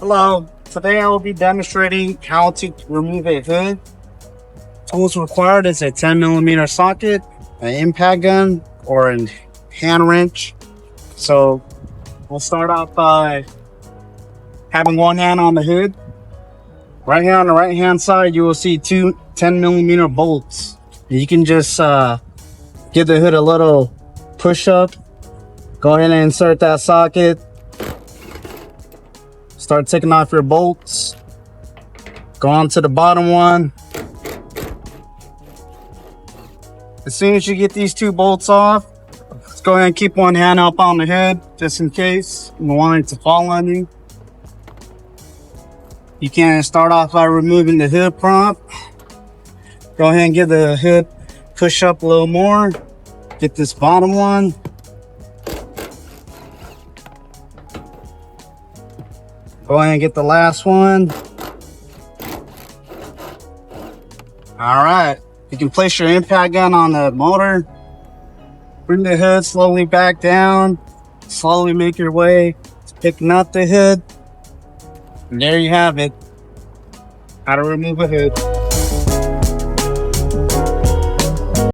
Hello, today I will be demonstrating how to remove a hood. Tools required is a 10mm socket, an impact gun, or a hand wrench. So we'll start off by having one hand on the hood. Right here on the right hand side, you will see two 10mm bolts. You can just give the hood a little push up. Go ahead and insert that socket. Start taking off your bolts. Go on to the bottom one. As soon as you get these two bolts off, let's go ahead and keep one hand up on the hood just in case you want it to fall on you. You can start off by removing the hood prop. Go ahead and give the hood push up a little more. Get this bottom one. Go ahead and get the last one. All right, you can place your impact gun on the motor. Bring the hood slowly back down. Slowly make your way to picking up the hood. And there you have it. How to remove a hood.